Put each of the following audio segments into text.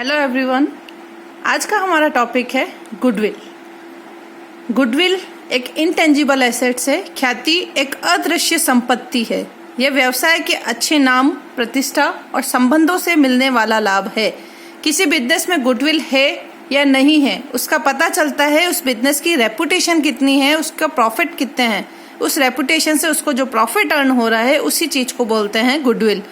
Hello everyone, आज का हमारा टॉपिक है गुडविल। गुडविल एक इंटेंजिबल एसेट्स है। ख्याति एक अदृश्य संपत्ति है। यह व्यवसाय के अच्छे नाम, प्रतिष्ठा और संबंधों से मिलने वाला लाभ है। किसी बिजनेस में गुडविल है या नहीं है, उसका पता चलता है उस बिजनेस की रेपुटेशन कितनी है, उसका प्रॉफिट कितने हैं। उस रेपुटेशन से उसको जो प्रॉफिट अर्न हो रहा है, उसी चीज को बोलते हैं गुडविल।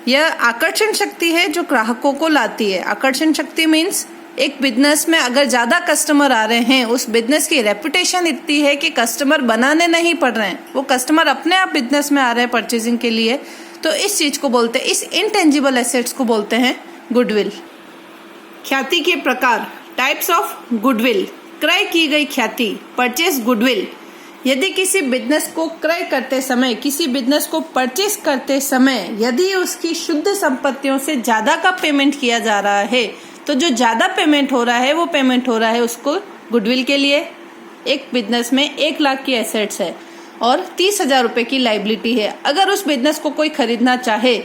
यह आकर्षण शक्ति है जो ग्राहकों को लाती है। आकर्षण शक्ति मीन्स एक बिजनेस में अगर ज्यादा कस्टमर आ रहे हैं, उस बिजनेस की रेपुटेशन इतनी है कि कस्टमर बनाने नहीं पड़ रहे हैं, वो कस्टमर अपने आप बिजनेस में आ रहे हैं परचेजिंग के लिए, तो इस चीज को बोलते हैं, इस इंटेंजिबल एसेट्स को बोलते हैं गुडविल। ख्याति के प्रकार, टाइप्स ऑफ गुडविल। क्रय की गई ख्याति, परचेज गुडविल। यदि किसी बिजनेस को क्रय करते समय, किसी बिजनेस को परचेस करते समय यदि उसकी शुद्ध संपत्तियों से ज्यादा का पेमेंट किया जा रहा है, तो जो ज्यादा पेमेंट हो रहा है वो पेमेंट हो रहा है उसको गुडविल के लिए। एक बिजनेस में 1 लाख की एसेट्स है और 30,000 रुपए की लाइबिलिटी है। अगर उस बिजनेस को कोई खरीदना चाहे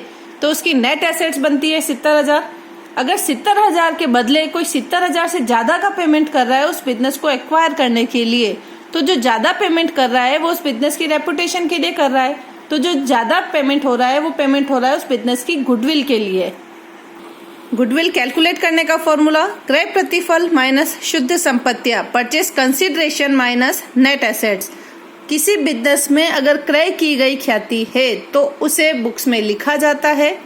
तो उसकी नेट एसेट्स बनती है 70,000। अगर 70,000 के बदले कोई 70,000 से ज्यादा का पेमेंट कर रहा है उस बिजनेस को एक्वायर करने के लिए, तो जो ज्यादा पेमेंट कर रहा है वो उस बिजनेस की रेपुटेशन के लिए कर रहा है, तो जो ज्यादा पेमेंट हो रहा है वो पेमेंट हो रहा है उस बिजनेस की गुडविल के लिए। गुडविल कैलकुलेट करने का फॉर्मूला, क्रय प्रतिफल माइनस शुद्ध संपत्तियां, purchase consideration minus net assets. किसी बिजनेस में अगर क्रय की गई ख्याति है तो उसे बुक्स में लिखा जाता है।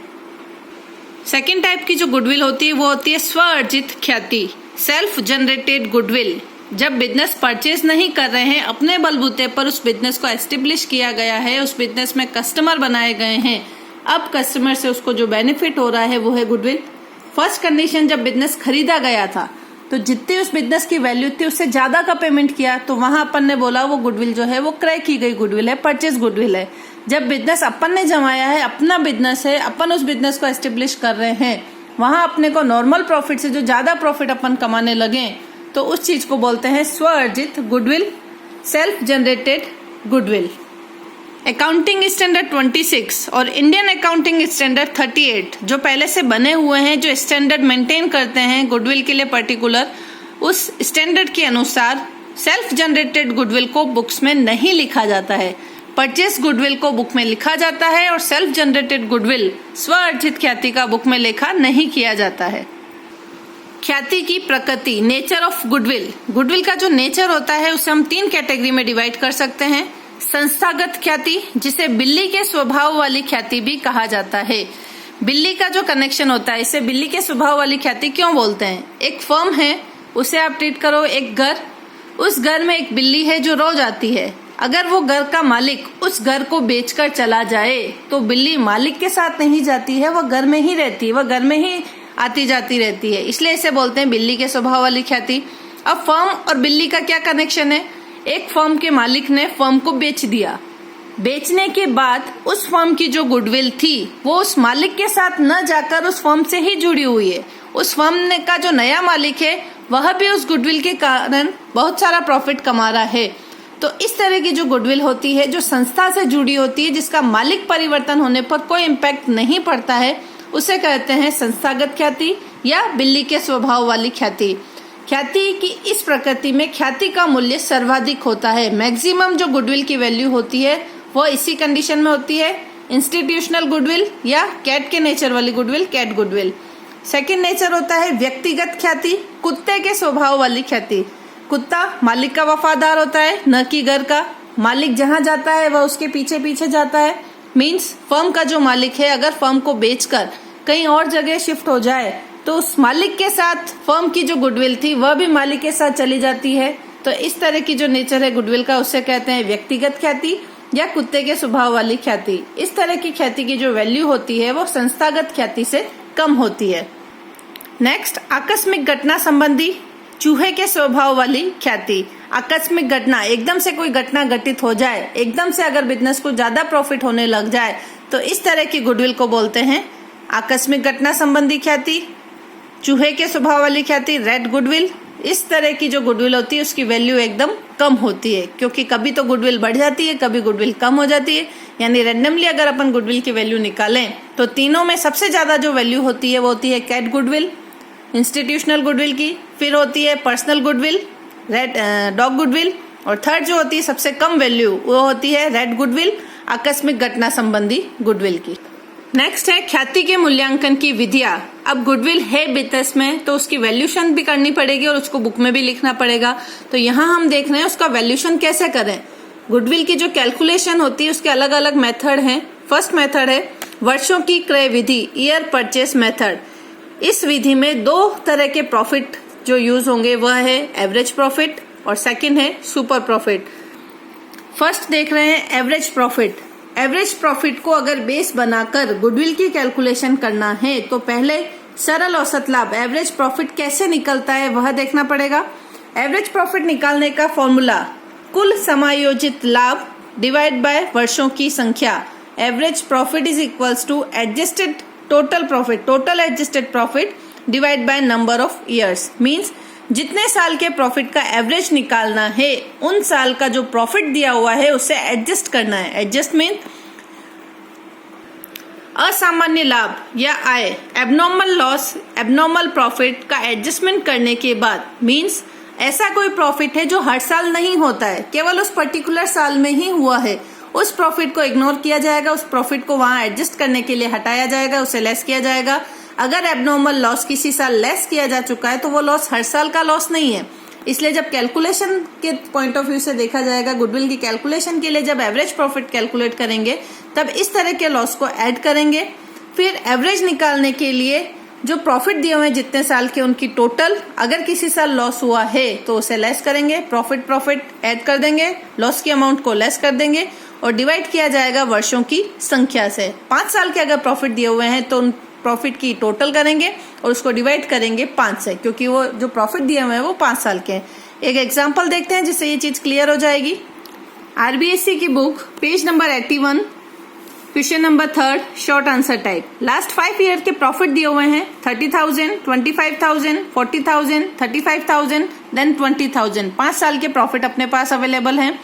सेकेंड टाइप की जो गुडविल होती है वो होती है स्व अर्जित ख्याति, सेल्फ जनरेटेड गुडविल। जब बिजनेस परचेज नहीं कर रहे हैं, अपने बलबूते पर उस बिजनेस को एस्टेब्लिश किया गया है, उस बिजनेस में कस्टमर बनाए गए हैं, अब कस्टमर से उसको जो बेनिफिट हो रहा है वो है गुडविल। फर्स्ट कंडीशन, जब बिजनेस खरीदा गया था तो जितनी उस बिजनेस की वैल्यू थी उससे ज्यादा का पेमेंट किया, तो वहां अपन ने बोला वो गुडविल जो है वो क्रय की गई गुडविल है, परचेज गुडविल है। जब बिजनेस अपन ने जमाया है, अपना बिजनेस है, अपन उस बिजनेस को एस्टेब्लिश कर रहे हैं, वहां अपने को नॉर्मल प्रॉफिट से जो ज्यादा प्रॉफिट अपन कमाने लगे, तो उस चीज को बोलते हैं स्व अर्जित goodwill, self generated goodwill. Accounting standard 26 और इंडियन अकाउंटिंग स्टैंडर्ड 38 जो पहले से बने हुए हैं, जो स्टैंडर्ड मेंटेन करते हैं गुडविल के लिए पर्टिकुलर, उस स्टैंडर्ड के अनुसार सेल्फ जनरेटेड गुडविल को बुक्स में नहीं लिखा जाता है। परचेस गुडविल को बुक में लिखा जाता है और सेल्फ जनरेटेड गुडविल, स्व अर्जित ख्याति का बुक में लेखा नहीं किया जाता है। ख्याति की प्रकृति, नेचर ऑफ गुडविल। गुडविल का जो नेचर होता है उसे हम 3 कैटेगरी में डिवाइड कर सकते हैं। संस्थागत ख्याति, जिसे बिल्ली के स्वभाव वाली ख्याति भी कहा जाता है। बिल्ली का जो कनेक्शन होता है, इसे बिल्ली के स्वभाव वाली ख्याति क्यों बोलते हैं? एक फर्म है, उसे आप ट्रीट करो एक घर, उस घर में एक बिल्ली है जो रोज आती है। अगर वो घर का मालिक उस घर को बेचकर चला जाए तो बिल्ली मालिक के साथ नहीं जाती है, वह घर में ही रहती है, वह घर में ही आती जाती रहती है, इसलिए इसे बोलते हैं बिल्ली के स्वभाव वाली ख्याति। अब फर्म और बिल्ली का क्या कनेक्शन है? एक फर्म के मालिक ने फर्म को बेच दिया, बेचने के बाद उस फर्म की जो गुडविल थी वो उस मालिक के साथ न जाकर उस फर्म से ही जुड़ी हुई है। उस फर्म का जो नया मालिक है वह भी उस गुडविल के कारण बहुत सारा प्रॉफिट कमा रहा है। तो इस तरह की जो गुडविल होती है, जो संस्था से जुड़ी होती है, जिसका मालिक परिवर्तन होने पर कोई इम्पैक्ट नहीं पड़ता है, उसे कहते हैं संस्थागत ख्याति या बिल्ली के स्वभाव वाली ख्याति। ख्याति की इस प्रकृति में ख्याति का मूल्य सर्वाधिक होता है। मैक्सिमम जो गुडविल की वैल्यू होती है वो इसी कंडीशन में होती है, इंस्टीट्यूशनल गुडविल या कैट के नेचर वाली goodwill, cat goodwill. Second nature होता है व्यक्तिगत ख्याति, कुत्ते के स्वभाव वाली ख्याति। कुत्ता मालिक का वफादार होता है, न कि घर का। मालिक जहां जाता है वह उसके पीछे पीछे जाता है। मीन्स फर्म का जो मालिक है अगर फर्म को बेचकर कहीं और जगह शिफ्ट हो जाए तो उस मालिक के साथ फर्म की जो गुडविल थी वह भी मालिक के साथ चली जाती है। तो इस तरह की जो नेचर है गुडविल का, उसे कहते हैं व्यक्तिगत ख्याति या कुत्ते के स्वभाव वाली ख्याति। इस तरह की ख्याति की जो वैल्यू होती है वो संस्थागत ख्याति से कम होती है। नेक्स्ट, आकस्मिक घटना संबंधी, चूहे के स्वभाव वाली ख्याति। आकस्मिक घटना, एकदम से कोई घटना घटित हो जाए, एकदम से अगर बिजनेस को ज्यादा प्रॉफिट होने लग जाए, तो इस तरह की गुडविल को बोलते हैं आकस्मिक घटना संबंधी ख्याति। चूहे के स्वभाव वाली ख्याति, रेड गुडविल। इस तरह की जो गुडविल होती है उसकी वैल्यू एकदम कम होती है, क्योंकि कभी तो गुडविल बढ़ जाती है, कभी गुडविल कम हो जाती है। यानी रेंडमली अगर अपन गुडविल की वैल्यू निकालें तो तीनों में सबसे ज्यादा जो वैल्यू होती है वो होती है कैट गुडविल, इंस्टीट्यूशनल गुडविल की, फिर होती है personal goodwill, red dog goodwill, और थर्ड जो होती है सबसे कम वैल्यू वो होती है रेड गुडविल, आकस्मिक घटना संबंधी गुडविल की। नेक्स्ट है ख्याति के मूल्यांकन की विधियां। अब गुडविल है बिजनेस में तो उसकी वैल्यूशन भी करनी पड़ेगी और उसको बुक में भी लिखना पड़ेगा। तो यहाँ हम देख रहे हैं उसका वैल्यूशन कैसे करें। गुडविल की जो कैलकुलेशन होती है उसके अलग अलग मेथड हैं। फर्स्ट मेथड है वर्षों की क्रय विधि, ईयर परचेस मेथड। इस विधि में दो तरह के प्रॉफिट जो यूज होंगे वह है एवरेज प्रॉफिट और सेकंड है सुपर प्रॉफिट। फर्स्ट देख रहे हैं एवरेज प्रॉफिट। एवरेज प्रॉफिट को अगर बेस बनाकर गुडविल की कैलकुलेशन करना है तो पहले सरल औसत लाभ एवरेज प्रॉफिट कैसे निकलता है वह देखना पड़ेगा। एवरेज प्रॉफिट निकालने का फॉर्मूला कुल समायोजित लाभ डिवाइड बाय वर्षों की संख्या। Average profit is equals to adjusted total profit, total adjusted profit divide by number of years. Means जितने साल के प्रॉफिट का एवरेज निकालना है उन साल का जो प्रॉफिट दिया हुआ है उसे एडजस्ट करना है। एडजस्ट मीन असामान्य लाभ या आय, एबनॉर्मल लॉस, एबनॉर्मल प्रॉफिट का एडजस्टमेंट करने के बाद, मींस ऐसा कोई प्रॉफिट है जो हर साल नहीं होता है, केवल उस पर्टिकुलर साल में ही हुआ है, उस प्रॉफिट को इग्नोर किया जाएगा, उस प्रॉफिट को वहां एडजस्ट करने के लिए हटाया जाएगा, उसे लेस किया जाएगा। अगर एबनॉर्मल लॉस किसी साल लेस किया जा चुका है तो वो लॉस हर साल का लॉस नहीं है। इसलिए जब कैलकुलेशन के पॉइंट ऑफ व्यू से देखा जाएगा, गुडविल की कैलकुलेशन के लिए जब एवरेज प्रॉफिट कैलकुलेट करेंगे तब इस तरह के लॉस को ऐड करेंगे। फिर एवरेज निकालने के लिए जो प्रॉफिट दिए हुए हैं जितने साल के उनकी टोटल, अगर किसी साल लॉस हुआ है तो उसे लेस करेंगे, प्रॉफिट ऐड कर देंगे, लॉस की अमाउंट को लेस कर देंगे और डिवाइड किया जाएगा वर्षों की संख्या से। 5 साल के अगर प्रॉफिट दिए हुए हैं तो उन प्रॉफिट की टोटल करेंगे और उसको डिवाइड करेंगे 5 से, क्योंकि वो जो प्रॉफिट दिए हुए हैं वो 5 साल के हैं। एक एग्जांपल देखते हैं जिससे ये चीज क्लियर हो जाएगी। आरबीएससी की book page number 81, question number 3, short answer type. Last 5 year के प्रॉफिट दिए हुए हैं 30,000, 25,000, 40,000, 35,000, देन 20,000। 5 साल के प्रॉफिट अपने पास अवेलेबल हैं।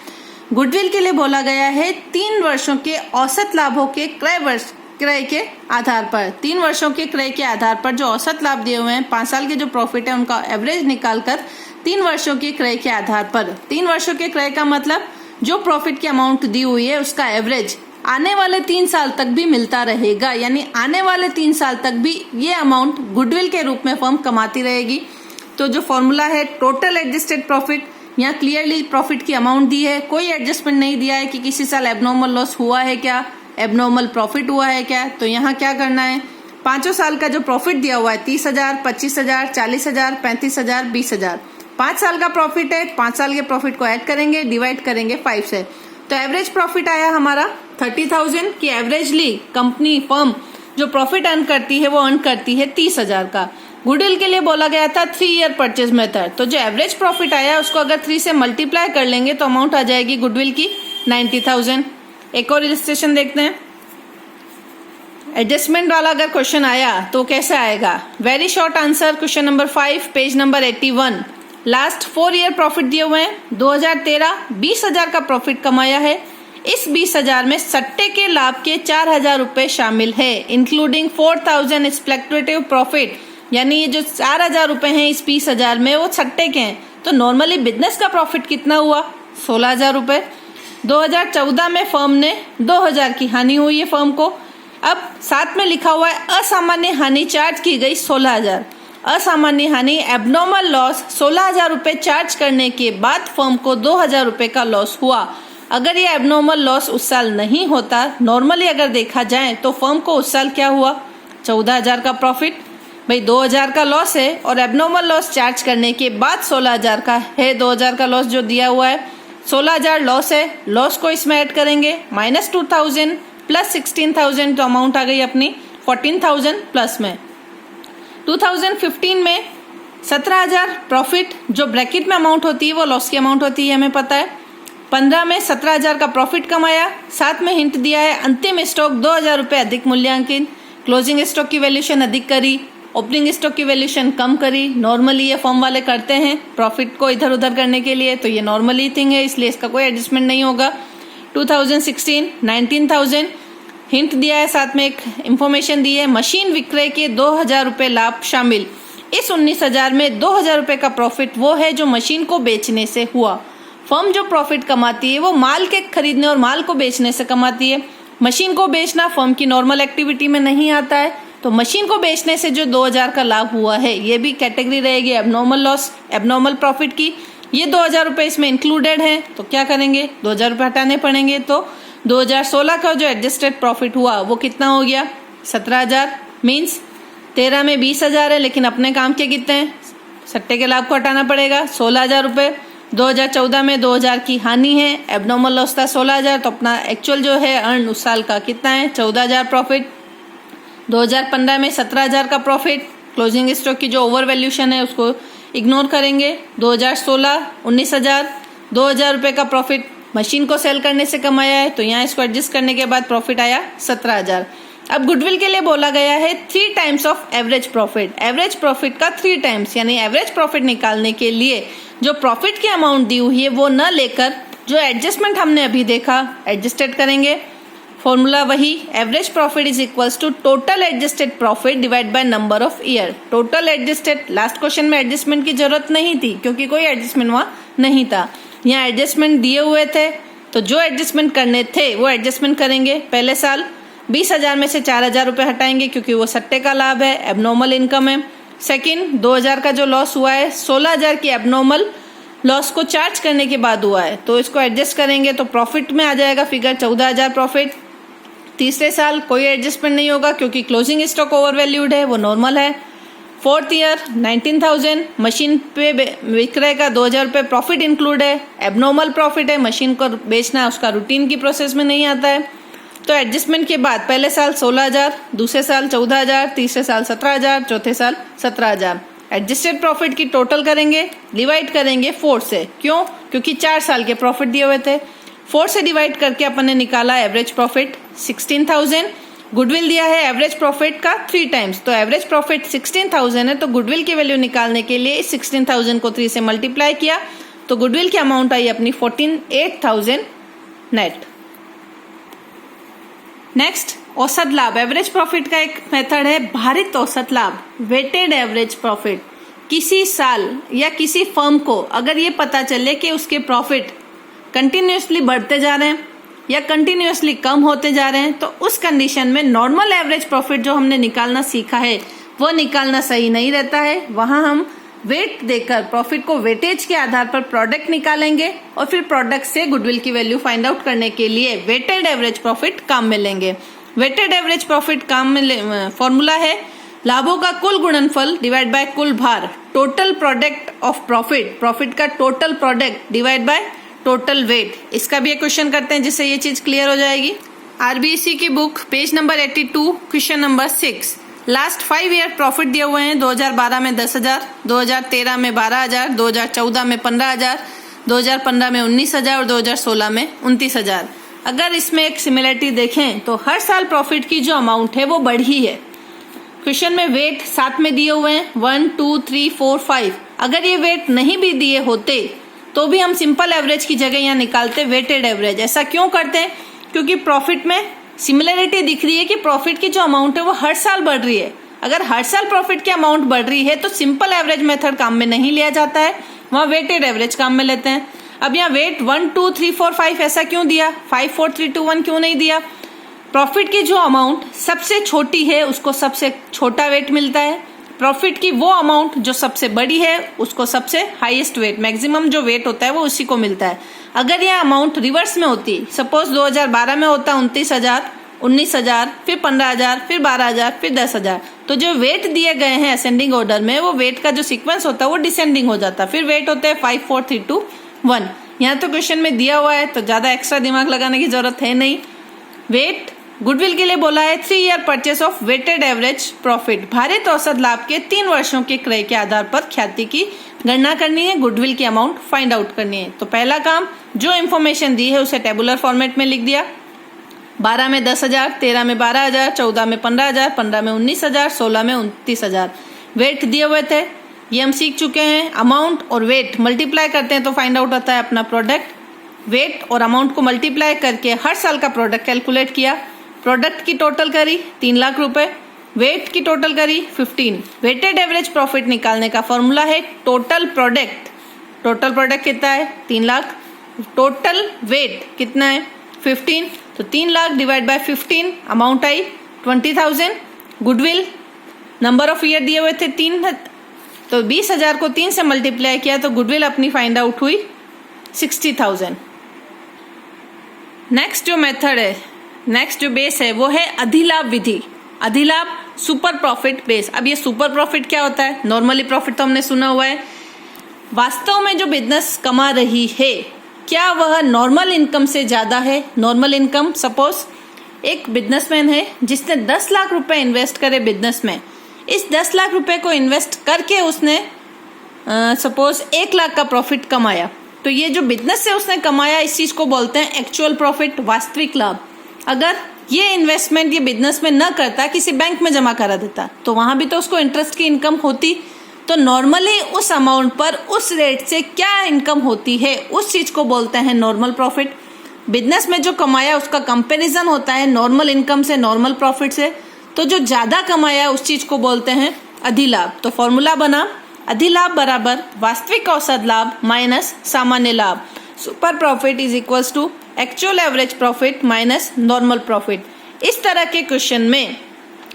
गुडविल के लिए बोला गया है 3 वर्षों के औसत लाभों के क्रय के आधार पर, 3 वर्षों के क्रय के आधार पर जो औसत लाभ दिए हुए हैं 5 साल के जो प्रॉफिट है उनका एवरेज निकालकर 3 वर्षों के क्रय के आधार पर, 3 वर्षों के क्रय का मतलब जो प्रॉफिट की अमाउंट दी हुई है उसका एवरेज आने वाले 3 साल तक भी मिलता रहेगा, यानी आने वाले 3 साल तक भी ये अमाउंट गुडविल के रूप में फर्म कमाती रहेगी। तो जो फॉर्मूला है टोटल एडजस्टेड प्रॉफिट, यहाँ क्लियरली प्रॉफिट की अमाउंट दी है, कोई एडजस्टमेंट नहीं दिया है कि किसी साल एबनॉर्मल लॉस हुआ है क्या, एबनॉर्मल प्रॉफिट हुआ है क्या। तो यहाँ क्या करना है, 5 साल का जो प्रॉफिट दिया हुआ है 30,000, 25,000, 40,000, 35,000, 20,000, 5 साल का प्रॉफिट है, 5 साल के प्रॉफिट को ऐड करेंगे, डिवाइड करेंगे 5 से। तो एवरेज प्रॉफिट आया हमारा 30,000 की एवरेजली कंपनी फर्म जो प्रॉफिट अर्न करती है वो अर्न करती है 30,000 का। गुडविल के लिए बोला गया था 3 ईयर परचेज मेथड। तो जो एवरेज प्रॉफिट आया उसको अगर 3 से मल्टीप्लाई कर लेंगे तो अमाउंट आ जाएगी गुडविल की 90,000। एक और इलस्ट्रेशन देखते हैं। एडजस्टमेंट वाला अगर क्वेश्चन आया तो कैसे आएगा। Very short answer, question number 5, page number 81। Last 4 year profit दिए हुए हैं। 2013 20,000 का प्रॉफिट कमाया है। इस 20,000 में सट्टे के लाभ के 4,000 रुपए शामिल है, इंक्लूडिंग 4,000 स्पेक्युलेटिव प्रॉफिट, यानी ये जो 4,000 रुपए हैं इस 20,000 में वो सट्टे के हैं। तो नॉर्मली बिजनेस का प्रॉफिट कितना हुआ, 16,000 रुपए। 2014 में फर्म ने 2,000 की हानि हुई है फर्म को। अब साथ में लिखा हुआ है असामान्य हानि चार्ज की गई 16,000। असामान्य हानि एबनॉर्मल लॉस 16,000 रुपए चार्ज करने के बाद फर्म को 2,000 रुपए का लॉस हुआ। अगर ये एबनॉर्मल लॉस उस साल नहीं होता, नॉर्मली अगर देखा जाए तो फर्म को उस साल क्या हुआ, 14,000 का प्रॉफिट। भाई 2,000 का लॉस है और एबनॉर्मल लॉस चार्ज करने के बाद 16,000 का है। 2,000 का लॉस जो दिया हुआ है, 16,000 लॉस है, लॉस को इसमें ऐड करेंगे, -2,000 प्लस 16,000 तो अमाउंट आ गई अपनी 14,000 प्लस में। 2015 में 17,000 प्रॉफिट जो ब्रैकेट में अमाउंट होती है वो लॉस की अमाउंट होती है, हमें पता है। 15 में 17,000 का प्रॉफिट कमाया, साथ में हिंट दिया है अंतिम स्टॉक 2,000 रुपए अधिक मूल्यांकन, क्लोजिंग स्टॉक की वैल्यूएशन अधिक करी, ओपनिंग स्टॉक की वैल्यूएशन कम करी। नॉर्मली ये फर्म वाले करते हैं प्रॉफिट को इधर उधर करने के लिए, तो ये नॉर्मली थिंग है, इसलिए इसका कोई एडजस्टमेंट नहीं होगा। 2016 19,000 हिंट दिया है, साथ में एक इंफॉर्मेशन दी है मशीन विक्रय के 2,000 रुपए लाभ शामिल। इस 19,000 में 2,000 रुपये का प्रॉफिट वो है जो मशीन को बेचने से हुआ। फर्म जो प्रॉफिट कमाती है वो माल के खरीदने और माल को बेचने से कमाती है। मशीन को बेचना फर्म की नॉर्मल एक्टिविटी में नहीं आता है, तो मशीन को बेचने से जो 2,000 का लाभ हुआ है ये भी कैटेगरी रहेगी एबनॉर्मल लॉस, एबनॉर्मल प्रॉफिट की। ये 2,000 रुपये इसमें इंक्लूडेड है, तो क्या करेंगे, 2,000 रुपये हटाने पड़ेंगे। तो 2016 का जो एडजस्टेड प्रॉफिट हुआ वो कितना हो गया, 17,000। मीन्स 13 में 20,000 है, लेकिन अपने काम के कितने हैं, सट्टे के लाभ को हटाना पड़ेगा 16,000 रुपये। 2014 में 2,000 की हानि है, एबनॉर्मल लॉस था 16,000, तो अपना एक्चुअल जो है अर्न उस साल का कितना है, 14,000 प्रॉफिट। 2015 में 17,000 का प्रॉफिट। क्लोजिंग स्टॉक की जो ओवर वैल्यूशन है उसको इग्नोर करेंगे। 2016 19,000, 2,000 रुपये का प्रॉफिट मशीन को सेल करने से कमाया है, तो यहाँ इसको एडजस्ट करने के बाद प्रॉफिट आया 17,000। अब गुडविल के लिए बोला गया है 3 times of average profit. Average profit का 3 टाइम्स, यानी एवरेज प्रॉफिट निकालने के लिए जो प्रॉफिट की अमाउंट दी हुई है वो न लेकर जो एडजस्टमेंट हमने अभी देखा एडजस्टेड करेंगे। फॉर्मूला वही, average profit is equals to total adjusted profit divide by number of year. Total adjusted, last question में एडजस्टमेंट की जरूरत नहीं थी क्योंकि कोई एडजस्टमेंट वहां नहीं था, यहाँ एडजस्टमेंट दिए हुए थे, तो जो एडजस्टमेंट करने थे वो एडजस्टमेंट करेंगे। पहले साल 20,000 में से 4,000 रुपये हटाएंगे क्योंकि वो सट्टे का लाभ है, एबनॉर्मल इनकम है। सेकंड, 2,000 का जो लॉस हुआ है 16,000 की एबनॉर्मल लॉस को चार्ज करने के बाद हुआ है, तो इसको एडजस्ट करेंगे तो प्रॉफिट में आ जाएगा फिगर 14,000 प्रॉफिट। तीसरे साल कोई एडजस्टमेंट नहीं होगा क्योंकि क्लोजिंग स्टॉक ओवर वैल्यूड है, वो नॉर्मल है। फोर्थ ईयर 19,000, मशीन पे विक्रय का 2,000 रुपये प्रॉफिट इंक्लूड है, एबनॉर्मल प्रॉफिट है, मशीन को बेचना उसका रूटीन की प्रोसेस में नहीं आता है। तो एडजस्टमेंट के बाद पहले साल 16,000, दूसरे साल 14,000, तीसरे साल 17,000, चौथे साल 17,000। एडजस्टेड प्रॉफिट की टोटल करेंगे, डिवाइड करेंगे 4 से। क्यों? क्योंकि 4 साल के प्रॉफिट दिए हुए थे। 4 से डिवाइड करके अपन ने निकाला एवरेज प्रॉफिट 16,000। गुडविल दिया है एवरेज प्रॉफिट का 3 टाइम्स, तो एवरेज प्रॉफिट 16,000 है, तो गुडविल की वैल्यू निकालने के लिए 16,000 को 3 से मल्टीप्लाई किया, तो गुडविल की अमाउंट आई अपनी 48,000 नेट। नेक्स्ट, औसत लाभ। एवरेज प्रॉफिट का एक मेथड है भारित औसत लाभ, वेटेड एवरेज प्रॉफिट। किसी साल या किसी फर्म को अगर ये पता चले कि उसके प्रॉफिट कंटिन्यूसली बढ़ते जा रहे हैं या कंटिन्यूसली कम होते जा रहे हैं, तो उस कंडीशन में नॉर्मल एवरेज प्रॉफिट जो हमने निकालना सीखा है वो निकालना सही नहीं रहता है। वहां हम वेट देकर प्रॉफिट को वेटेज के आधार पर प्रोडक्ट निकालेंगे और फिर प्रोडक्ट से गुडविल की वैल्यू फाइंड आउट करने के लिए वेटेड एवरेज प्रॉफिट काम में लेंगे। वेटेड एवरेज प्रॉफिट काम में फॉर्मूला है लाभों का कुल गुणनफल डिवाइड बाय कुल भार, total product of profit, profit का total product divide by total weight. इसका भी एक क्वेश्चन करते हैं जिससे ये चीज क्लियर हो जाएगी। आरबीसी की book page number 82 question number 6। Last 5 year profit दिए हुए हैं। 2012 में 10,000, 2013 में 12,000, 2014 में 15,000, 2015 में 19,000 और 2016 में 29,000। अगर इसमें एक सिमिलरिटी देखें तो हर साल प्रॉफिट की जो अमाउंट है वो बढ़ी है। क्वेश्चन में वेट साथ में दिए हुए हैं 1 2 3 4 5। अगर ये वेट नहीं भी दिए होते तो भी हम सिंपल एवरेज की जगह यहाँ निकालते वेटेड एवरेज। ऐसा क्यों करते हैं? क्योंकि प्रॉफिट में सिमिलरिटी दिख रही है कि प्रॉफिट की जो अमाउंट है वो हर साल बढ़ रही है। अगर हर साल प्रॉफिट की अमाउंट बढ़ रही है तो सिंपल एवरेज मेथड काम में नहीं लिया जाता है, वहां वेटेड एवरेज काम में लेते हैं। अब यहाँ वेट 1 2 3 4 5 ऐसा क्यों दिया, 5 4 3 2 1 क्यों नहीं दिया? प्रॉफिट की जो अमाउंट सबसे छोटी है उसको सबसे छोटा वेट मिलता है, प्रॉफिट की वो अमाउंट जो सबसे बड़ी है उसको सबसे हाईएस्ट वेट, मैक्सिमम जो वेट होता है वो उसी को मिलता है। अगर यह अमाउंट रिवर्स में होती, सपोज 2012 में होता 29,000, 19,000, फिर 15,000, फिर 12,000, फिर 10,000, तो जो वेट दिए गए हैं असेंडिंग ऑर्डर में वो वेट का जो सीक्वेंस होता है वो डिसेंडिंग हो जाता है। फिर वेट होते हैं 5 4 3 2 1। यहाँ तो क्वेश्चन में दिया हुआ है तो ज्यादा एक्स्ट्रा दिमाग लगाने की जरूरत है नहीं। वेट गुडविल के लिए बोला है 3 year purchase of weighted average profit, भारित औसत लाभ के 3 वर्षों के क्रय के आधार पर ख्याति की गणना करनी है, गुडविल की अमाउंट फाइंड आउट करनी है। तो पहला काम, जो इन्फॉर्मेशन दी है उसे टेबुलर फॉर्मेट में लिख दिया। 12 में 10,000, 13 में 12,000, 14 में 15,000, 15 में 19,000, 16 में 29,000 वेट दिए हुए थे, ये हम सीख चुके हैं। अमाउंट और वेट मल्टीप्लाई करते हैं तो फाइंड आउट होता है अपना प्रोडक्ट। वेट और अमाउंट को मल्टीप्लाई करके हर साल का प्रोडक्ट कैलकुलेट किया, प्रोडक्ट की टोटल करी 3 लाख रुपए, वेट की टोटल करी 15। वेटेड एवरेज प्रॉफिट निकालने का फॉर्मूला है टोटल प्रोडक्ट। टोटल प्रोडक्ट कितना है 3 लाख, टोटल वेट कितना है 15, तो 3 lakh divide by 15 amount I 20,000। Goodwill number of year दिए हुए थे 3, तो 20,000 को 3 से मल्टीप्लाई किया तो गुडविल अपनी फाइंड आउट हुई 60,000। नेक्स्ट जो मेथड है, नेक्स्ट जो बेस है वो है अधिलाभ विधि। अधिलाभ सुपर प्रॉफिट बेस। अब ये सुपर प्रॉफिट क्या होता है? नॉर्मली प्रॉफिट तो हमने सुना हुआ है। वास्तव में जो बिजनेस कमा रही है क्या वह नॉर्मल इनकम से ज्यादा है? नॉर्मल इनकम, सपोज एक बिजनेसमैन है जिसने 10 लाख रुपए इन्वेस्ट करे बिजनेस में। इस 10 लाख रुपए को इन्वेस्ट करके उसने सपोज 1 लाख का प्रॉफिट कमाया, तो ये जो बिजनेस से उसने कमाया इस चीज को बोलते हैं एक्चुअल प्रॉफिट, वास्तविक लाभ। अगर ये इन्वेस्टमेंट ये बिजनेस में न करता, किसी बैंक में जमा करा देता, तो वहां भी तो उसको इंटरेस्ट की इनकम होती। तो नॉर्मली उस अमाउंट पर उस रेट से क्या इनकम होती है उस चीज को बोलते हैं नॉर्मल प्रॉफिट। बिजनेस में जो कमाया उसका कंपैरिजन होता है नॉर्मल इनकम से, नॉर्मल प्रॉफिट से, तो जो ज्यादा कमाया उस चीज को बोलते हैं अधिलाभ। तो फॉर्मूला बना अधिलाभ बराबर वास्तविक औसत लाभ माइनस सामान्य लाभ। Super profit is equals to actual average profit minus normal profit. इस तरह के क्वेश्चन में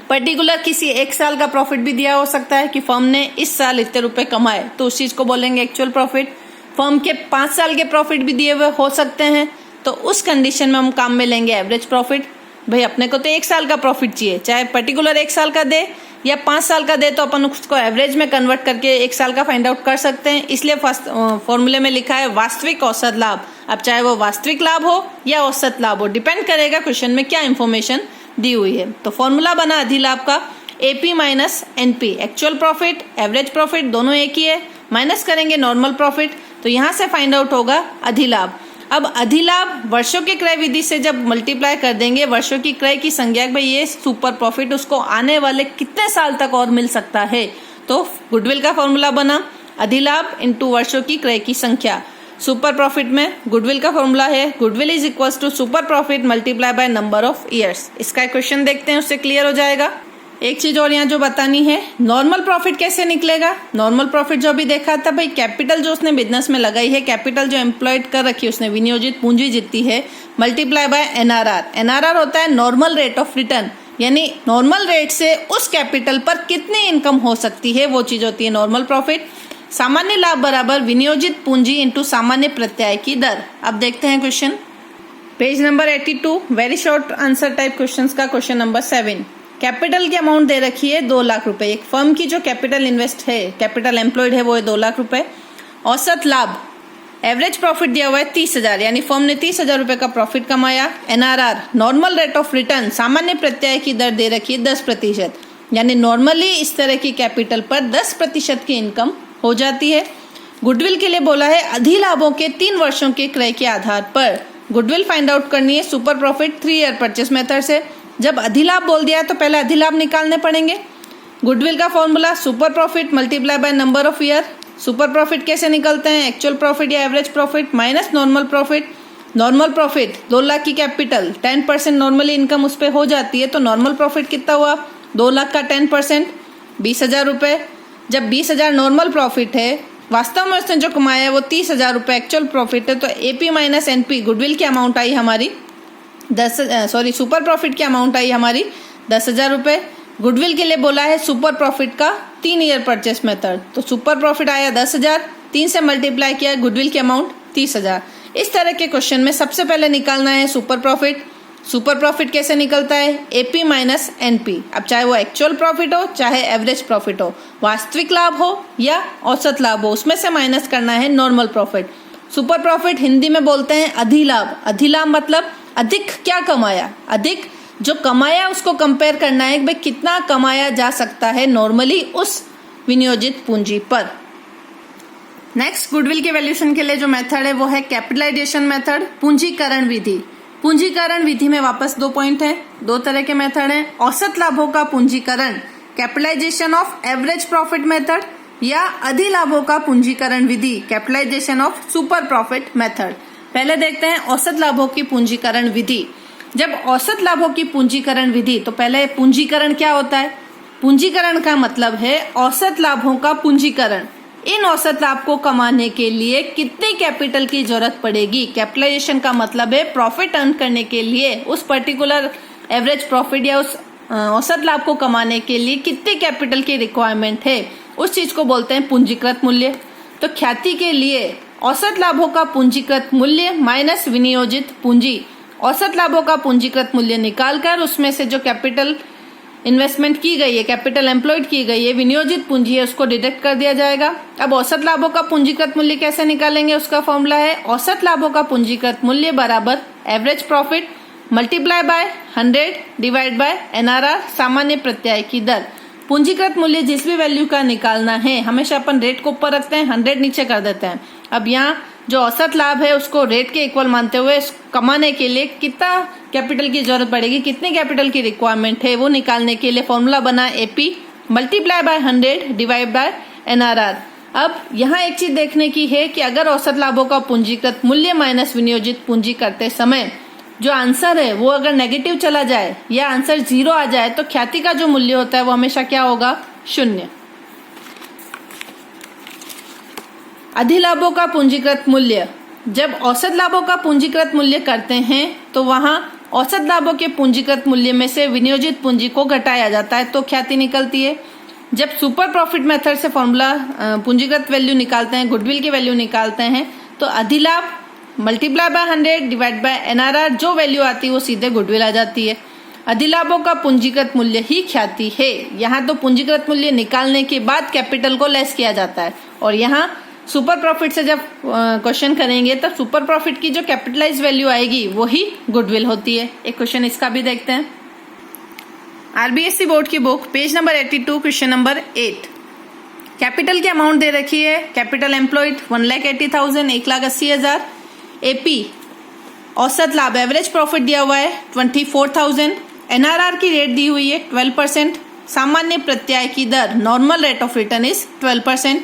पर्टिकुलर किसी एक साल का प्रॉफिट भी दिया हो सकता है कि फर्म ने इस साल इतने रुपए कमाए, तो उस चीज को बोलेंगे एक्चुअल प्रॉफिट। फर्म के 5 साल के प्रॉफिट भी दिए हुए हो सकते हैं, तो उस कंडीशन में हम काम में लेंगे एवरेज प्रॉफिट। भाई अपने को तो 1 साल का प्रॉफिट चाहिए, चाहे पर्टिकुलर 1 साल का दे या 5 साल का दे, तो अपन उसको एवरेज में कन्वर्ट करके 1 साल का फाइंड आउट कर सकते हैं। इसलिए फर्स्ट फॉर्मूले में लिखा है वास्तविक औसत लाभ। अब चाहे वो वास्तविक लाभ हो या औसत लाभ हो, डिपेंड करेगा क्वेश्चन में क्या इंफॉर्मेशन दी हुई है। तो फॉर्मूला बना अधिलाभ का AP minus NP, actual profit average profit दोनों एक ही है, माइनस करेंगे नॉर्मल प्रॉफिट, तो यहां से फाइंड आउट होगा अधिलाभ। अब अधिलाभ वर्षों के क्रय विधि से जब मल्टीप्लाई कर देंगे वर्षों की क्रय की संख्या, भाई ये सुपर प्रॉफिट उसको आने वाले कितने साल तक और मिल सकता है, तो गुडविल का फॉर्मूला बना अधिलाभ इंटू वर्षों की क्रय की संख्या। सुपर प्रॉफिट में गुडविल का फॉर्मूला है goodwill is equals to super profit multiply by number of years. इसका क्वेश्चन देखते हैं, उससे क्लियर हो जाएगा। एक चीज और यहाँ जो बतानी है, नॉर्मल प्रॉफिट कैसे निकलेगा। नॉर्मल प्रॉफिट जो अभी देखा था, भाई कैपिटल जो उसने बिजनेस में लगाई है, कैपिटल जो एम्प्लॉयड कर रखी है उसने, विनियोजित पूंजी जितनी है, मल्टीप्लाई बाय एनआरआर। एनआरआर होता है नॉर्मल रेट ऑफ रिटर्न, यानी नॉर्मल रेट से उस कैपिटल पर कितनी इनकम हो सकती है, वो चीज होती है नॉर्मल प्रॉफिट। सामान्य लाभ बराबर विनियोजित पूंजी इंटू सामान्य प्रत्यय की दर। अब देखते हैं question, page number 82, very short answer type questions का क्वेश्चन नंबर 7। कैपिटल की अमाउंट दे रखी है 2 लाख रुपए। एक फर्म की जो कैपिटल इन्वेस्ट है, कैपिटल एम्प्लॉयड है, वो है 2 लाख रुपए। औसत लाभ एवरेज प्रॉफिट दिया हुआ है 30,000, यानी फर्म ने 30,000 रुपए का प्रॉफिट कमाया। NRR normal rate of return, सामान्य प्रत्यय की दर दे रखी है 10%, यानी नॉर्मली इस तरह की कैपिटल पर 10% की इनकम हो जाती है। गुडविल के लिए बोला है अधिलाभों के 3 वर्षों के क्रय के आधार पर गुडविल फाइंड आउट करनी है super profit 3 year purchase method से। जब अधिलाभ बोल दिया है तो पहले अधिलाभ निकालने पड़ेंगे। गुडविल का formula super profit multiply by number of year. Super profit कैसे निकलते हैं, एक्चुअल प्रॉफिट या average profit minus normal profit. Normal profit 2 lakh की कैपिटल, 10% नॉर्मली इनकम उस पर हो जाती है, तो नॉर्मल प्रॉफिट कितना हुआ 2 लाख का 10% 20,000 रुपए। जब 20,000 नॉर्मल प्रॉफिट है, वास्तव में उसने जो कमाया है वो 30,000 रुपए एक्चुअल प्रॉफिट है, तो एपी माइनस एनपी गुडविल की अमाउंट आई हमारी सुपर प्रॉफिट की अमाउंट आई हमारी 10,000 रुपए। गुडविल के लिए बोला है सुपर प्रॉफिट का 3 ईयर परचेस मेथड, तो सुपर प्रॉफिट आया 10,000, 3 से मल्टीप्लाई किया, गुडविल की अमाउंट 30,000। इस तरह के क्वेश्चन में सबसे पहले निकालना है सुपर प्रॉफिट। सुपर प्रॉफिट कैसे निकलता है, एपी माइनस एनपी। अब चाहे वो एक्चुअल प्रॉफिट हो चाहे एवरेज प्रॉफिट हो, वास्तविक लाभ हो या औसत लाभ हो, उसमें से माइनस करना है normal profit. Super profit Hindi में बोलते हैं अधिलाभ। अधिलाभ मतलब अधिक क्या कमाया, अधिक जो कमाया उसको कंपेयर करना है, भाई कितना कमाया जा सकता है नॉर्मली उस विनियोजित पूंजी पर। नेक्स्ट गुडविल के वैल्यूएशन के लिए जो मेथड है वो है कैपिटलाइजेशन मेथड, पूंजीकरण विधि। पूंजीकरण विधि में वापस 2 पॉइंट हैं, 2 तरह के मेथड हैं। औसत लाभों का पूंजीकरण capitalisation of average profit method, या अधिलाभों का पूंजीकरण विधि capitalization of super profit method. पहले देखते हैं औसत लाभों की पूंजीकरण विधि। जब औसत लाभों की पूंजीकरण विधि, तो पहले पूंजीकरण क्या होता है, पूंजीकरण का मतलब है औसत लाभों का पूंजीकरण। इन औसत लाभ को कमाने के लिए कितने कैपिटल की जरूरत पड़ेगी। कैपिटलाइजेशन का मतलब है प्रॉफिट अर्न करने के लिए उस पर्टिकुलर एवरेज प्रॉफिट या उस औसत लाभ को कमाने के लिए कितने कैपिटल की रिक्वायरमेंट है, उस चीज को बोलते हैं पूंजीकृत मूल्य। तो ख्याति के लिए औसत लाभों का पूंजीकृत मूल्य माइनस विनियोजित पूंजी। औसत लाभों का पूंजीकृत मूल्य निकालकर उसमें से जो कैपिटल इन्वेस्टमेंट की गई है, कैपिटल एम्प्लॉयड की गई है, विनियोजित पूंजी है, उसको डिडक्ट कर दिया जाएगा। अब औसत लाभों का पूंजीकृत मूल्य कैसे निकालेंगे, उसका फॉर्मूला है औसत लाभों का पूंजीकृत मूल्य बराबर average profit multiply by 100 divide by NRR सामान्य प्रत्याय की दर। पूंजीकृत मूल्य जिस भी वैल्यू का निकालना है हमेशा अपन रेट को ऊपर रखते हैं, 100 नीचे कर देते हैं। अब यहाँ जो औसत लाभ है उसको रेट के इक्वल मानते हुए कमाने के लिए कितना कैपिटल की जरूरत पड़ेगी, कितने कैपिटल की रिक्वायरमेंट है, वो निकालने के लिए फॉर्मूला बना AP multiply by 100 divide by NRR। अब यहाँ एक चीज देखने की है कि अगर औसत लाभों का पूंजीकृत मूल्य माइनस विनियोजित पूंजी करते समय जो आंसर है वो अगर नेगेटिव चला जाए या आंसर 0 आ जाए तो ख्याति का जो मूल्य होता है वो हमेशा क्या होगा, 0। अधिलाभों का पूंजीकृत मूल्य। जब औसत लाभों का पूंजीकृत मूल्य करते हैं तो वहां औसत लाभों के पूंजीकृत मूल्य में से विनियोजित पूंजी को घटाया जाता है तो ख्याति निकलती है। जब सुपर प्रॉफिट मेथड से फॉर्मूला पूंजीकृत वैल्यू निकालते हैं, गुडविल की वैल्यू निकालते हैं, तो अधिलाभ multiply by 100 divide by NRR जो वैल्यू आती है वो सीधे गुडविल आ जाती है। अधिलाभों का पूंजीकृत मूल्य ही ख्याति है। यहाँ तो पूंजीकृत मूल्य निकालने के बाद कैपिटल को लेस किया जाता है और यहाँ सुपर प्रॉफिट से जब क्वेश्चन करेंगे तब सुपर प्रॉफिट की जो कैपिटलाइज वैल्यू आएगी वो ही गुडविल होती है। एक क्वेश्चन इसका भी देखते हैं। RBSC बोर्ड की book page number 82 question number 8। Capital की अमाउंट दे रखी है, कैपिटल एम्प्लॉयड 1,80,000 1,80,000। AP औसत लाभ एवरेज प्रॉफिट दिया हुआ है 24,000। NRR की रेट दी हुई है 12%। सामान्य प्रत्याय की दर normal rate of return is 12%।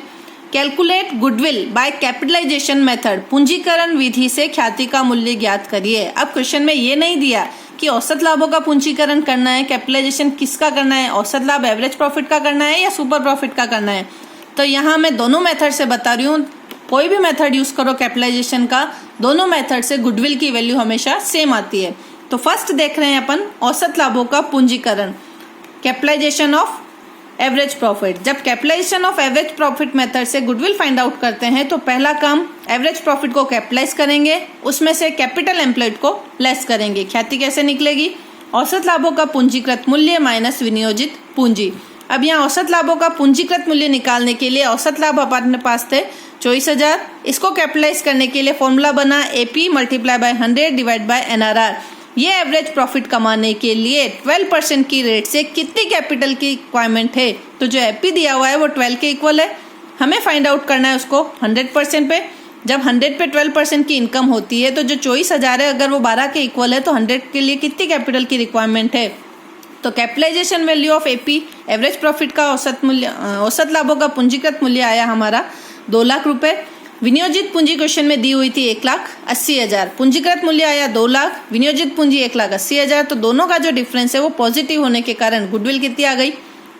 Calculate goodwill by capitalization method पूंजीकरण विधि से ख्याति का मूल्य ज्ञात करिए। अब क्वेश्चन में ये नहीं दिया कि औसत लाभों का पूंजीकरण करना है, कैपिटलाइजेशन किसका करना है, औसत लाभ एवरेज प्रॉफिट का करना है या सुपर प्रॉफिट का करना है। तो यहाँ मैं दोनों मेथड से बता रही हूँ, कोई भी मेथड यूज करो कैपिटलाइजेशन का, दोनों मेथड से गुडविल की वैल्यू हमेशा सेम आती है। तो फर्स्ट देख रहे हैं अपन औसत लाभों का पूंजीकरण, कैपिटलाइजेशन ऑफ एवरेज प्रॉफिट। जब capitalisation of average profit method से गुडविल फाइंड आउट करते हैं तो पहला काम एवरेज प्रॉफिट को कैपिटलाइज करेंगे, उसमें से कैपिटल एम्प्लॉयड को लेस करेंगे। ख्याति कैसे निकलेगी, औसत लाभों का पूंजीकृत मूल्य माइनस विनियोजित पूंजी। अब यहाँ औसत लाभों का पूंजीकृत मूल्य निकालने के लिए औसत लाभ अपने पास थे 24,000, इसको कैपिटलाइज करने के लिए फॉर्मूला बना AP multiply by 100 divide by NRR। ये एवरेज प्रॉफिट कमाने के लिए 12% की रेट से कितनी कैपिटल की रिक्वायरमेंट है, तो जो AP दिया हुआ है वो 12 के इक्वल है। हमें फाइंड आउट करना है उसको 100% पे। जब 100 पे 12% की इनकम होती है तो जो 24,000 है अगर वो 12 के इक्वल है तो 100 के लिए कितनी कैपिटल की रिक्वायरमेंट है। तो capitalization value of AP average profit का औसत लाभों का पूंजीकृत मूल्य आया हमारा 2 लाख रुपए। विनियोजित पूंजी क्वेश्चन में दी हुई थी 1,80,000, पूंजीकृत मूल्य आया 2 लाख, विनियोजित पूंजी 1,80,000। तो दोनों का जो डिफरेंस है वो पॉजिटिव होने के कारण गुडविल कितनी आ गई,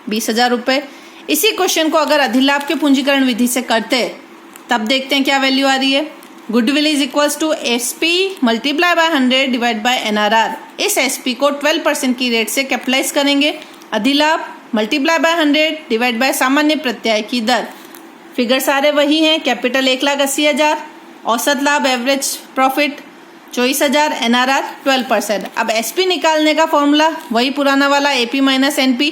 20,000 रुपए। इसी क्वेश्चन को अगर अधिलाभ के पूंजीकरण विधि से करते तब देखते हैं क्या वैल्यू आ रही है। Goodwill is equals to SP multiply by 100 divide by NRR। इस SP को 12% की रेट से कैपिटलाइज करेंगे। अधिलाभ मल्टीप्लाई बाय 100 डिवाइड बाय सामान्य प्रत्याय की दर। फिगर सारे वही हैं, कैपिटल 1,80,000, औसत लाभ एवरेज प्रॉफिट 24,000, NRR 12%। अब SP निकालने का फॉर्मूला वही पुराना वाला AP minus NP।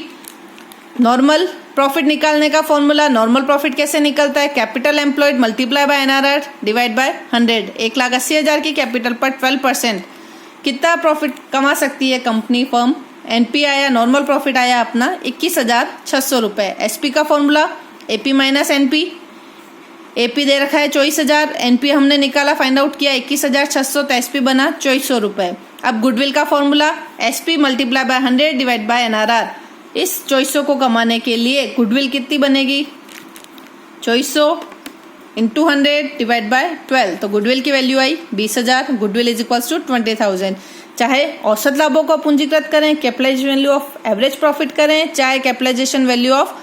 Normal profit निकालने का फॉर्मूला, नॉर्मल प्रॉफिट कैसे निकलता है, capital employed multiply by NRR divide by 100। 1,80,000 की कैपिटल पर 12% कितना प्रॉफिट कमा सकती है कंपनी फर्म। NP आया, नॉर्मल प्रॉफिट आया अपना 21,600 रुपये। SP का formula AP minus NP। AP दे रखा है 24,000, NP हमने निकाला फाइंड आउट किया 21,600, तो SP बना 2400 रुपये। अब गुडविल का formula SP multiply by 100 divide by NRR। इस 2400 को कमाने के लिए गुडविल कितनी बनेगी, 2400 इंटू 100 डिवाइड बाय 12, तो गुडविल की वैल्यू आई 20,000। Goodwill is equals to 20,000। चाहे औसत लाभों को पूंजीकृत करें, capitalization value of average profit करें, चाहे capitalization value of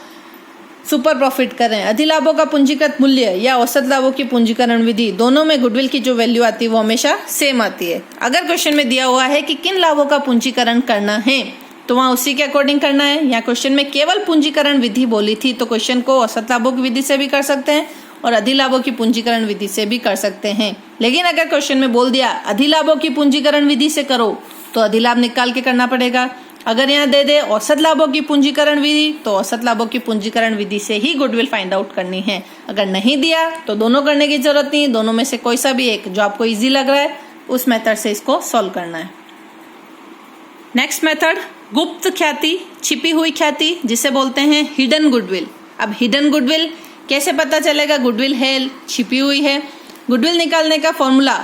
super profit करें, अधिलाभों का पूंजीकृत मूल्य या औसत लाभों की पूंजीकरण विधि, दोनों में गुडविल की जो वैल्यू आती है वो हमेशा सेम आती है। अगर क्वेश्चन में दिया हुआ है कि किन लाभों का पूंजीकरण करना है तो वहां उसी के अकॉर्डिंग करना है। यहाँ क्वेश्चन में केवल पूंजीकरण विधि बोली थी तो क्वेश्चन को औसत लाभों की विधि से भी कर सकते हैं और अधिलाभों की पूंजीकरण विधि से भी कर सकते हैं। लेकिन अगर क्वेश्चन में बोल दिया अधिलाभों की पूंजीकरण विधि से करो तो अधिलाभ निकाल के करना पड़ेगा। अगर यहाँ दे दे औसत लाभों की पूंजीकरण विधि तो औसत लाभों की पूंजीकरण विधि से ही गुडविल फाइंड आउट करनी है। अगर नहीं दिया तो दोनों करने की जरूरत नहीं, दोनों में से कोई सा भी एक जो आपको इजी लग रहा है उस मेथड से इसको सॉल्व करना है। नेक्स्ट मेथड गुप्त ख्याति, छिपी हुई ख्याति, जिसे बोलते हैं हिडन गुडविल। अब हिडन गुडविल कैसे पता चलेगा गुडविल है छिपी हुई है? गुडविल निकालने का फॉर्मूला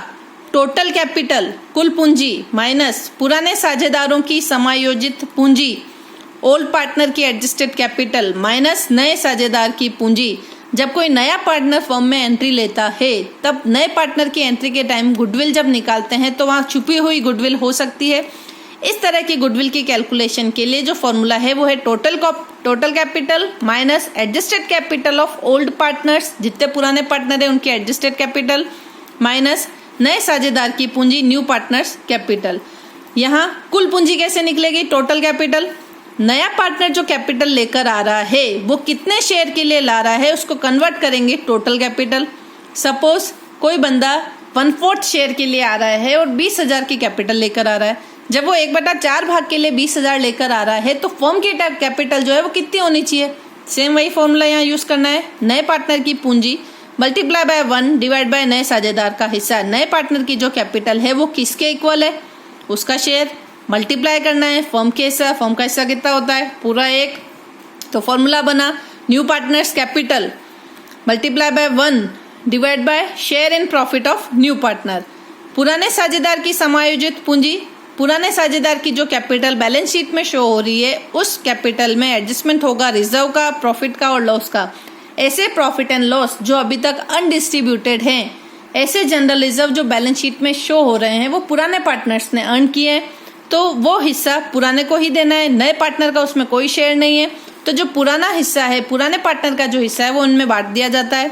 टोटल कैपिटल कुल पूंजी माइनस पुराने साझेदारों की समायोजित पूंजी, ओल्ड पार्टनर की एडजस्टेड कैपिटल माइनस नए साझेदार की पूंजी। जब कोई नया पार्टनर फर्म में एंट्री लेता है तब नए पार्टनर की एंट्री के टाइम गुडविल जब निकालते हैं तो वहां छुपी हुई गुडविल हो सकती है। इस तरह की गुडविल की कैलकुलेशन के लिए जो फॉर्मूला है वो है total capital minus adjusted capital of old partners, जितने पुराने पार्टनर है उनकी एडजस्टेड कैपिटल माइनस नए साझेदार की पूंजी, न्यू पार्टनर्स कैपिटल। यहाँ कुल पूंजी कैसे निकलेगी? टोटल कैपिटल, नया पार्टनर जो कैपिटल लेकर आ रहा है वो कितने शेयर के लिए ला रहा है उसको कन्वर्ट करेंगे टोटल कैपिटल। सपोज कोई बंदा 1/4 शेयर के लिए आ रहा है और 20,000 की कैपिटल लेकर आ रहा है। जब वो 1/4 भाग के लिए 20,000 लेकर आ रहा है तो फर्म की कैपिटल जो है वो कितनी होनी चाहिए? सेम वही फॉर्मूला यहाँ यूज करना है। नए पार्टनर की पूंजी मल्टीप्लाई बाय 1 डिवाइड बाय नए साझेदार का हिस्सा। नए पार्टनर की जो कैपिटल है वो किसके इक्वल है? उसका शेयर मल्टीप्लाई करना है फर्म के हिस्सा। फर्म का हिस्सा कितना होता है? पूरा 1। तो फॉर्मूला बना new partners capital multiply by 1 divide by share in profit of new partner. पुराने साझेदार की समायोजित पूंजी, पुराने साझेदार की जो कैपिटल बैलेंस शीट में शो हो रही है उस कैपिटल में एडजस्टमेंट होगा रिजर्व का, प्रॉफिट का और लॉस का। ऐसे प्रॉफिट एंड लॉस जो अभी तक अनडिस्ट्रीब्यूटेड हैं, ऐसे जनरल रिजर्व जो बैलेंस शीट में शो हो रहे हैं वो पुराने पार्टनर्स ने अर्न किए हैं तो वो हिस्सा पुराने को ही देना है। नए पार्टनर का उसमें कोई शेयर नहीं है तो जो पुराना हिस्सा है, पुराने पार्टनर का जो हिस्सा है वो उनमें बांट दिया जाता है।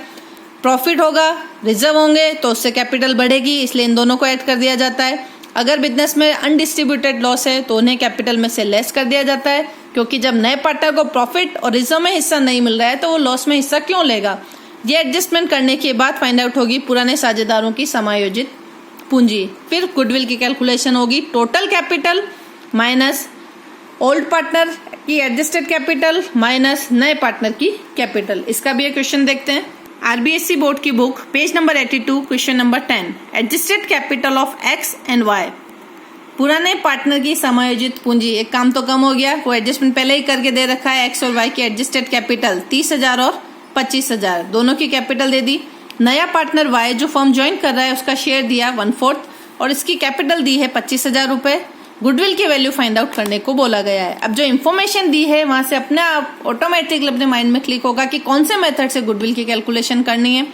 प्रॉफिट होगा, रिजर्व होंगे तो उससे कैपिटल बढ़ेगी, इसलिए इन दोनों को ऐड कर दिया जाता है। अगर बिजनेस में अनडिस्ट्रीब्यूटेड लॉस है तो उन्हें कैपिटल में से लेस कर दिया जाता है, क्योंकि जब नए पार्टनर को प्रॉफिट और रिजर्व में हिस्सा नहीं मिल रहा है तो वो लॉस में हिस्सा क्यों लेगा? ये एडजस्टमेंट करने के बाद फाइंड आउट होगी पुराने साझेदारों की समायोजित पूंजी। फिर गुडविल की कैलकुलेशन होगी total capital minus old partner की एडजस्टेड कैपिटल माइनस नए पार्टनर की कैपिटल। इसका भी एक क्वेश्चन देखते हैं। आरबीएससी बोर्ड की book page number 82 question number 10 adjusted capital of X and Y. पुराने पार्टनर की समायोजित पूंजी, एक काम तो कम हो गया, वो एडजस्टमेंट पहले ही करके दे रखा है। एक्स और वाई की एडजस्टेड कैपिटल 30,000 और 25,000 दोनों की कैपिटल दे दी। नया पार्टनर वाई जो फर्म ज्वाइन कर रहा है उसका शेयर दिया 1/4 और इसकी कैपिटल दी है 25,000 रुपए। गुडविल की वैल्यू फाइंड आउट करने को बोला गया है। अब जो इन्फॉर्मेशन दी है वहां से अपने आप ऑटोमेटिकली अपने माइंड में क्लिक होगा कि कौन से मेथड से गुडविल की कैलकुलेशन करनी है।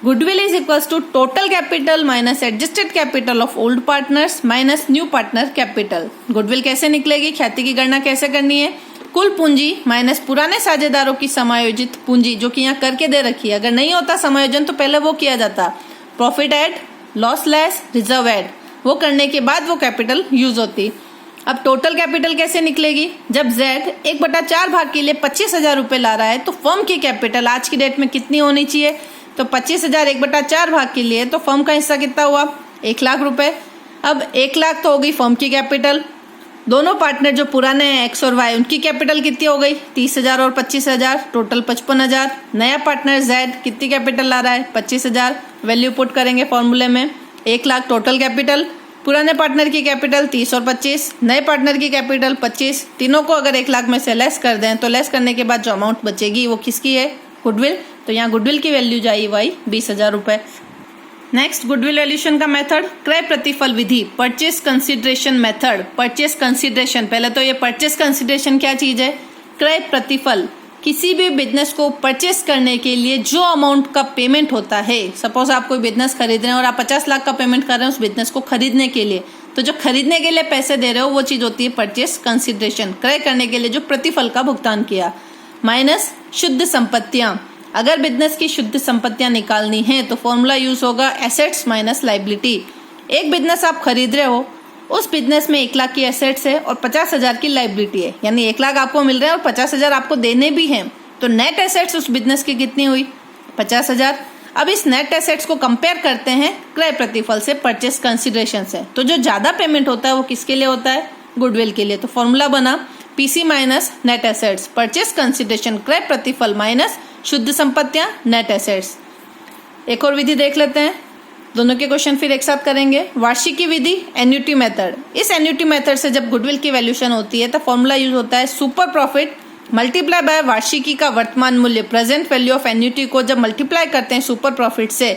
Goodwill is equals to total capital minus adjusted capital of old partners minus new partner capital. गुडविल कैसे निकलेगी, ख्याति की गणना कैसे करनी है? कुल पूंजी माइनस पुराने साझेदारों की समायोजित पूंजी, जो कि यहाँ करके दे रखी है। अगर नहीं होता समायोजन तो पहले वो किया जाता, profit add, loss less, reserve add, वो करने के बाद वो कैपिटल यूज होती। अब टोटल कैपिटल कैसे निकलेगी? जब Z 1/4 भाग के लिए 25,000 रुपए ला रहा है तो फर्म की कैपिटल आज की डेट में कितनी होनी चाहिए? तो 25,000 1/4 भाग के लिए तो फर्म का हिस्सा कितना हुआ? 1 लाख रुपए। अब 1 लाख तो हो गई फर्म की कैपिटल। दोनों पार्टनर जो पुराने हैं एक्स और वाई, उनकी कैपिटल कितनी हो गई? 30,000 और 25,000, टोटल 55,000। नया पार्टनर Z कितनी कैपिटल ला रहा है? 25,000। वैल्यू पुट करेंगे फॉर्मूले में, 1 लाख टोटल कैपिटल, पुराने पार्टनर की कैपिटल 30 और 25, नए पार्टनर की कैपिटल 25। तीनों को अगर 1 लाख में से लेस कर दें तो लेस करने के बाद जो अमाउंट बचेगी वो किसकी है? गुडविल। तो यहाँ गुडविल की वैल्यू जाएगी वाई 20,000 रुपए। नेक्स्ट गुडविल वैल्यूएशन का मेथड क्रय प्रतिफल विधि, purchase consideration method. Purchase consideration, पहले तो ये परचेस कंसिडरेशन क्या चीज है? क्रय प्रतिफल। किसी भी बिजनेस को परचेस करने के लिए जो अमाउंट का पेमेंट होता है, सपोज आप कोई बिजनेस खरीद रहे हैं और आप 50 लाख का पेमेंट कर रहे हैं उस बिजनेस को खरीदने के लिए, तो जो खरीदने के लिए पैसे दे रहे हो वो चीज होती है परचेस कंसिडरेशन, क्रय करने के लिए जो प्रतिफल का भुगतान किया, माइनस शुद्ध संपत्तियां। अगर बिजनेस की शुद्ध संपत्तियां निकालनी है तो फॉर्मूला यूज होगा एसेट्स माइनस लायबिलिटी। एक बिजनेस आप खरीद रहे हो, उस बिजनेस में 1 लाख की एसेट्स है और 50,000 की लायबिलिटी है, यानी 1 लाख आपको मिल रहे हैं और 50,000 आपको देने भी हैं, तो नेट एसेट्स उस बिजनेस की कितनी हुई? 50,000। अब इस नेट एसेट्स को कंपेयर करते हैं क्रय प्रतिफल से, परचेस कंसिडरेशन से। तो जो ज्यादा पेमेंट होता है वो किसके लिए होता है? गुडविल के लिए। तो फॉर्मूला बना PC minus net assets, purchase consideration क्रय प्रतिफल माइनस शुद्ध संपत्तियां नेट एसेट्स। एक और विधि देख लेते हैं, दोनों के क्वेश्चन फिर एक साथ करेंगे। वार्षिकी विधि, एन्युटी मेथड। इस एन्युटी मेथड से जब गुडविल की वैल्यूएशन होती है तो फॉर्मूला यूज होता है सुपर प्रॉफिट मल्टीप्लाई बाय वार्षिकी का वर्तमान मूल्य, प्रेजेंट वैल्यू ऑफ एन्युटी को जब मल्टीप्लाई करते हैं सुपर प्रॉफिट से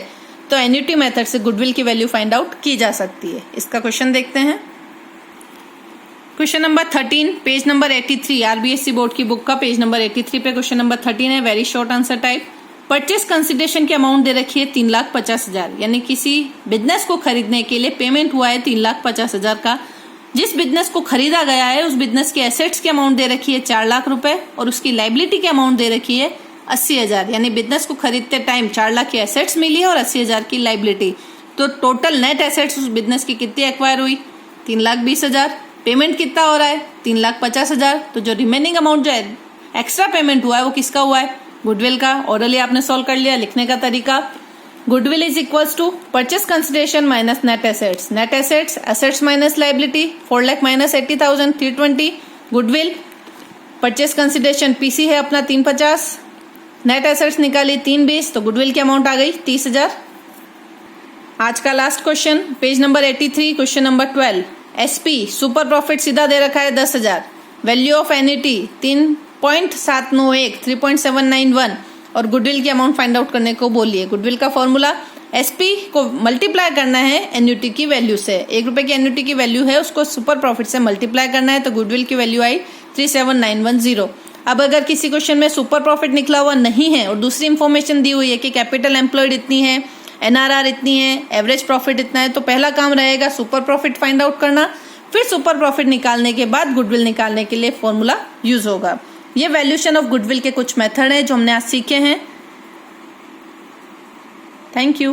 तो एन्युटी मेथड से गुडविल की वैल्यू फाइंड आउट की जा सकती है। इसका क्वेश्चन देखते हैं। Question number 13 page number 83, RBSC board की बुक का पेज नंबर 83 पे क्वेश्चन नंबर 13 है। Very short answer type. Purchase consideration की अमाउंट दे रखी है 3,50,000, यानी किसी बिजनेस को खरीदने के लिए पेमेंट हुआ है 3,50,000 का। जिस बिजनेस को खरीदा गया है उस बिजनेस के एसेट्स की अमाउंट दे रखी है 4 लाख रुपए और उसकी लायबिलिटी की अमाउंट दे रखी है 80,000, यानी बिजनेस को खरीदते टाइम 4 लाख की एसेट्स मिली है और 80,000 की लायबिलिटी। तो टोटल नेट एसेट्स उस बिजनेस की कितनी एक्वायर हुई? 3,20,000। पेमेंट कितना हो रहा है? 3,50,000। तो जो रिमेनिंग अमाउंट जो है एक्स्ट्रा पेमेंट हुआ है वो किसका हुआ है? गुडविल का। ऑरली आपने सॉल्व कर लिया। लिखने का तरीका, goodwill is equals to purchase consideration minus net assets. Net assets, assets minus liability, 4 lakh minus 80,000, 320। Goodwill, purchase consideration PC है अपना 350, नेट एसेट्स निकाली 320, तो गुडविल की अमाउंट आ गई 30,000। आज का last question page number 83, question number 12। SP super profit सीधा दे रखा है 10,000, वैल्यू ऑफ एन्युटी 3.791, 3.791 और गुडविल की अमाउंट फाइंड आउट करने को बोलिए। गुडविल का फॉर्मूला, एसपी को मल्टीप्लाई करना है एन्युटी की वैल्यू से। 1 रुपए की एन्युटी की वैल्यू है, उसको सुपर प्रॉफिट से मल्टीप्लाई करना है, तो गुडविल की वैल्यू आई 37910। अब अगर किसी क्वेश्चन में सुपर प्रॉफिट निकला हुआ नहीं है और दूसरी इंफॉर्मेशन दी हुई है कि कैपिटल एम्प्लॉयड इतनी है, एनआरआर इतनी है, एवरेज प्रॉफिट इतना है, तो पहला काम रहेगा सुपर प्रॉफिट फाइंड आउट करना, फिर सुपर प्रॉफिट निकालने के बाद गुडविल निकालने के लिए फॉर्मूला यूज होगा। ये वैल्यूएशन ऑफ गुडविल के कुछ मेथड हैं जो हमने आज सीखे हैं। Thank you.